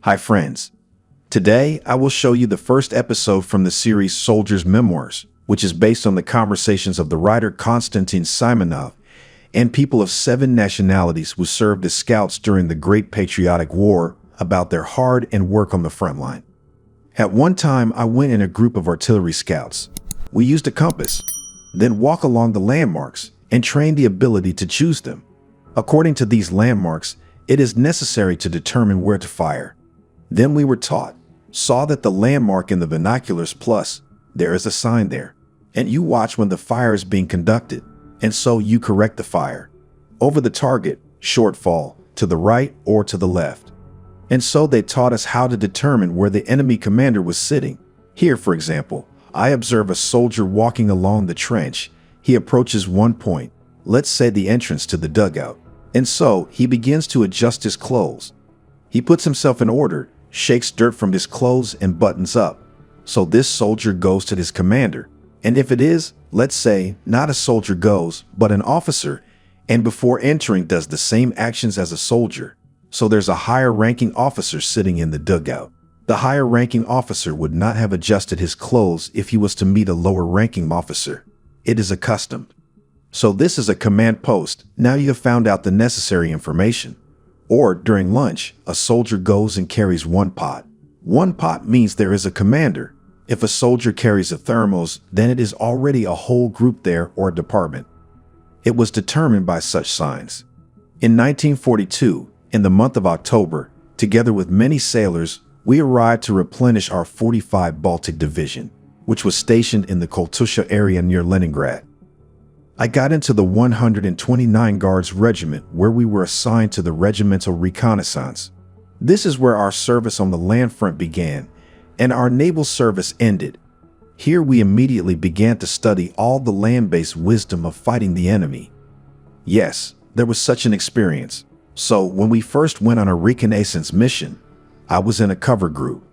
Hi friends. Today I will show you the first episode from the series Soldiers' Memoirs, which is based on the conversations of the writer Konstantin Simonov and people of 7 nationalities who served as scouts during the Great Patriotic War about their hard and work on the front line. At one time, I went in a group of artillery scouts. We used a compass, then walk along the landmarks and train the ability to choose them. According to these landmarks, it is necessary to determine where to fire. Then we were taught, saw that the landmark in the binoculars plus, there is a sign there, and you watch when the fire is being conducted, and so you correct the fire. Over the target, short fall, to the right or to the left. And so they taught us how to determine where the enemy commander was sitting. Here, for example, I observe a soldier walking along the trench. He approaches one point, let's say the entrance to the dugout, and so he begins to adjust his clothes. He puts himself in order, shakes dirt from his clothes and buttons up. So this soldier goes to his commander. And if it is, let's say, not a soldier goes, but an officer, and before entering does the same actions as a soldier. So there's a higher ranking officer sitting in the dugout. The higher ranking officer would not have adjusted his clothes if he was to meet a lower ranking officer. It is accustomed. So this is a command post. Now you have found out the necessary information. Or during lunch, a soldier goes and carries one pot. One pot means there is a commander. If a soldier carries a thermos, then it is already a whole group there or department. It was determined by such signs. In 1942, in the month of October, together with many sailors, we arrived to replenish our 45 Baltic Division, which was stationed in the Koltusha area near Leningrad. I got into the 129 Guards Regiment where we were assigned to the Regimental Reconnaissance. This is where our service on the land front began, and our naval service ended. Here we immediately began to study all the land-based wisdom of fighting the enemy. Yes, there was such an experience. So when we first went on a reconnaissance mission, I was in a cover group.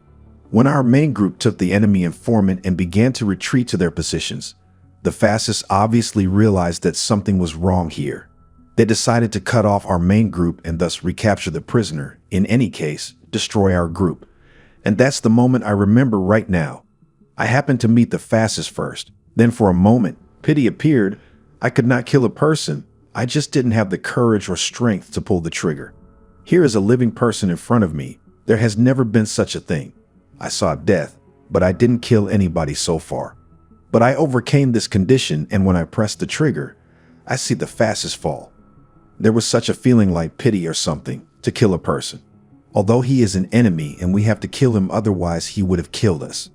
When our main group took the enemy informant and began to retreat to their positions, the fascists obviously realized that something was wrong here. They decided to cut off our main group and thus recapture the prisoner, in any case, destroy our group. And that's the moment I remember right now. I happened to meet the fascists first. Then for a moment, pity appeared. I could not kill a person. I just didn't have the courage or strength to pull the trigger. Here is a living person in front of me. There has never been such a thing. I saw death, but I didn't kill anybody so far. But I overcame this condition, and when I pressed the trigger, I see the fascist fall. There was such a feeling like pity or something to kill a person. Although he is an enemy and we have to kill him, otherwise he would have killed us.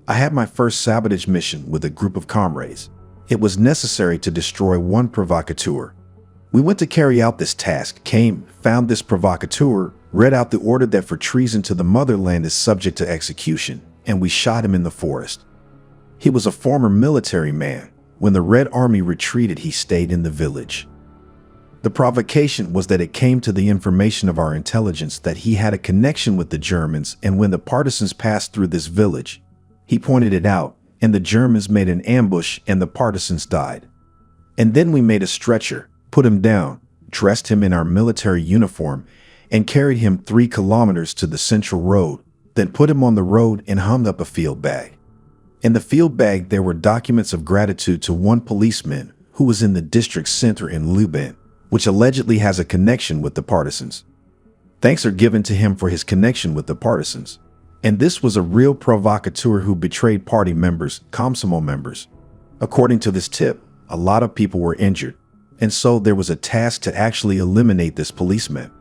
I had my first sabotage mission with a group of comrades. It was necessary to destroy one provocateur. We went to carry out this task, found this provocateur, read out the order that for treason to the motherland is subject to execution, and we shot him in the forest. He was a former military man. When the Red Army retreated, he stayed in the village. The provocation was that it came to the information of our intelligence that he had a connection with the Germans, and when the partisans passed through this village, he pointed it out, and the Germans made an ambush and the partisans died. And then we made a stretcher, put him down, dressed him in our military uniform, and carried him 3 kilometers to the central road, then put him on the road and hung up a field bag. In the field bag there were documents of gratitude to one policeman who was in the district center in Lublin, which allegedly has a connection with the partisans. Thanks are given to him for his connection with the partisans. And this was a real provocateur who betrayed party members, Komsomol members. According to this tip, a lot of people were injured, and so there was a task to actually eliminate this policeman.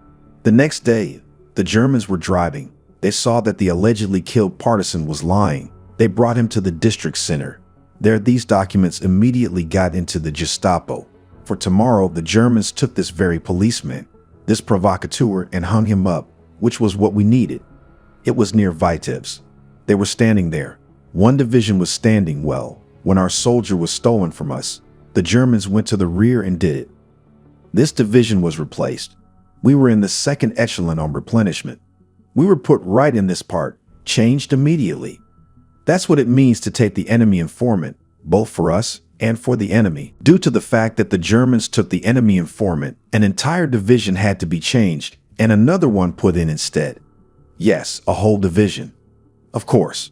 The next day, the Germans were driving. They saw that the allegedly killed partisan was lying. They brought him to the district center. There, these documents immediately got into the Gestapo. For tomorrow, the Germans took this very policeman, this provocateur, and hung him up, which was what we needed. It was near Vitebsk. They were standing there. One division was standing well. When our soldier was stolen from us, the Germans went to the rear and did it. This division was replaced. We were in the second echelon on replenishment. We were put right in this part, changed immediately. That's what it means to take the enemy informant, both for us and for the enemy. Due to the fact that the Germans took the enemy informant, an entire division had to be changed and another one put in instead. Yes, a whole division. Of course.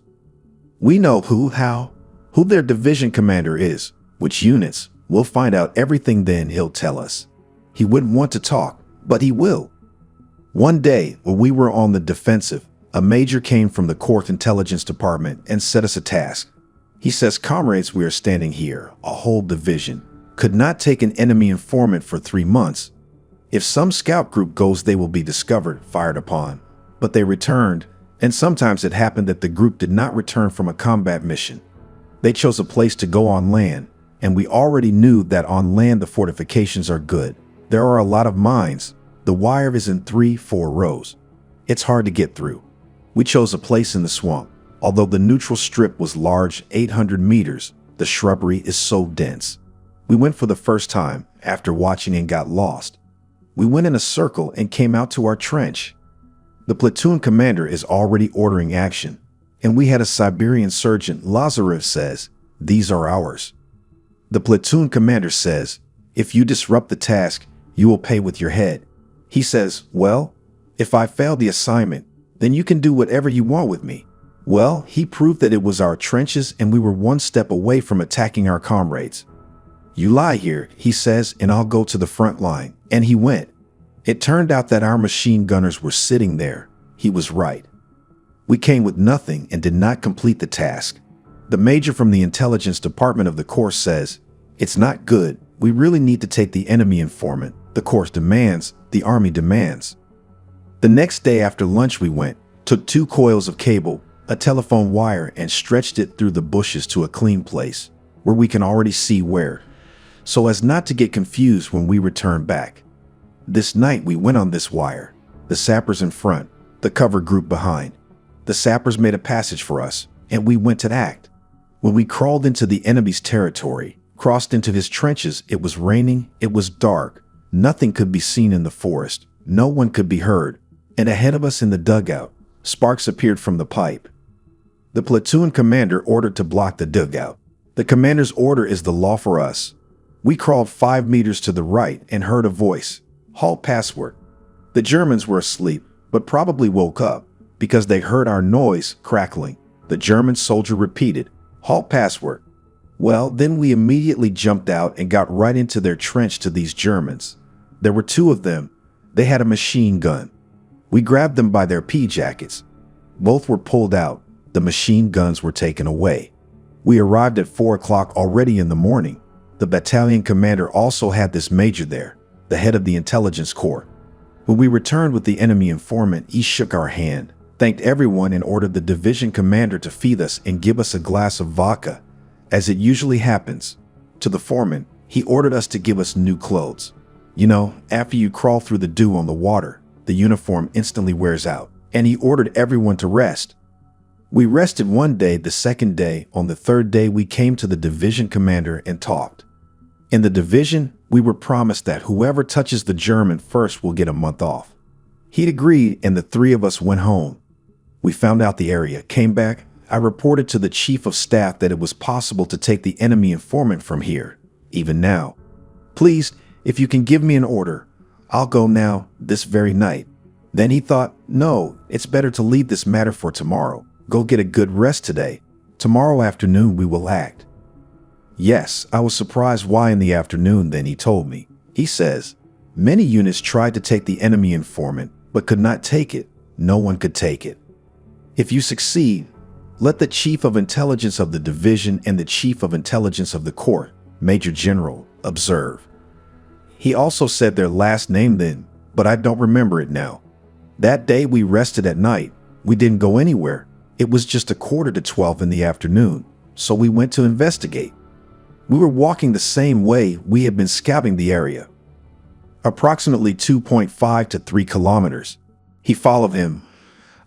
We know who their division commander is, which units. We'll find out everything then he'll tell us. He wouldn't want to talk, but he will. One day, when we were on the defensive, a major came from the Corps Intelligence Department and set us a task. He says, comrades, we are standing here, a whole division, could not take an enemy informant for 3 months. If some scout group goes, they will be discovered, fired upon. But they returned, and sometimes it happened that the group did not return from a combat mission. They chose a place to go on land, and we already knew that on land the fortifications are good. There are a lot of mines. The wire is in 3-4 rows. It's hard to get through. We chose a place in the swamp. Although the neutral strip was large, 800 meters, the shrubbery is so dense. We went for the first time after watching and got lost. We went in a circle and came out to our trench. The platoon commander is already ordering action, and we had a Siberian sergeant. Lazarev says, these are ours. The platoon commander says, if you disrupt the task, you will pay with your head. He says, well, if I fail the assignment, then you can do whatever you want with me. Well, he proved that it was our trenches and we were one step away from attacking our comrades. You lie here, he says, and I'll go to the front line. And he went. It turned out that our machine gunners were sitting there. He was right. We came with nothing and did not complete the task. The major from the intelligence department of the Corps says, it's not good. We really need to take the enemy informant. The Corps demands, the Army demands. The next day after lunch we went, took 2 coils of cable, a telephone wire, and stretched it through the bushes to a clean place where we can already see where, so as not to get confused when we return back. This night we went on this wire, the sappers in front, the cover group behind. The sappers made a passage for us, and we went to act. When we crawled into the enemy's territory, crossed into his trenches, it was raining, it was dark, nothing could be seen in the forest, no one could be heard, and ahead of us in the dugout, sparks appeared from the pipe. The platoon commander ordered to block the dugout. The commander's order is the law for us. We crawled 5 meters to the right and heard a voice, halt password. The Germans were asleep, but probably woke up because they heard our noise crackling. The German soldier repeated, halt password. Well, then we immediately jumped out and got right into their trench to these Germans. There were 2 of them. They had a machine gun. We grabbed them by their pea jackets. Both were pulled out. The machine guns were taken away. We arrived at 4 o'clock already in the morning. The battalion commander also had this major there, the head of the intelligence corps. When we returned with the enemy informant, he shook our hand, thanked everyone, and ordered the division commander to feed us and give us a glass of vodka, as it usually happens. To the foreman, he ordered us to give us new clothes. You know, after you crawl through the dew on the water, the uniform instantly wears out, and he ordered everyone to rest. We rested one day. The second day, on the third day, we came to the division commander and talked. In the division, we were promised that whoever touches the German first will get a month off. He'd agreed, and the 3 of us went home. We found out the area, came back. I reported to the chief of staff that it was possible to take the enemy informant from here, even now. Please, if you can give me an order, I'll go now, this very night. Then he thought, no, it's better to leave this matter for tomorrow. Go get a good rest today. Tomorrow afternoon we will act. Yes, I was surprised why in the afternoon. Then he told me. He says, many units tried to take the enemy informant, but could not take it. No one could take it. If you succeed, let the chief of intelligence of the division and the chief of intelligence of the corps, Major General, observe. He also said their last name then, but I don't remember it now. That day we rested at night. We didn't go anywhere. It was just 11:45 in the afternoon, so we went to investigate. We were walking the same way we had been scouting the area, approximately 2.5 to 3 kilometers. He followed him.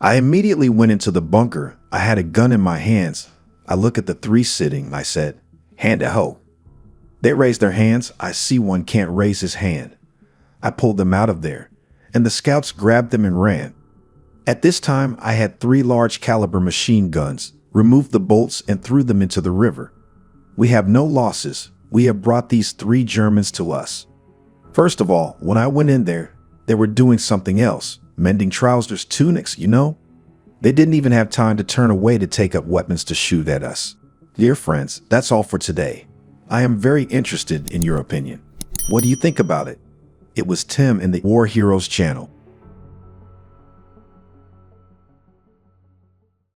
I immediately went into the bunker. I had a gun in my hands. I look at the 3 sitting. I said, hand a hoe. They raised their hands. I see one can't raise his hand. I pulled them out of there, and the scouts grabbed them and ran. At this time, I had 3 large caliber machine guns, removed the bolts and threw them into the river. We have no losses. We have brought these 3 Germans to us. First of all, when I went in there, they were doing something else, mending trousers, tunics, you know. They didn't even have time to turn away to take up weapons to shoot at us. Dear friends, that's all for today. I am very interested in your opinion. What do you think about it? It was Tim in the War Heroes channel.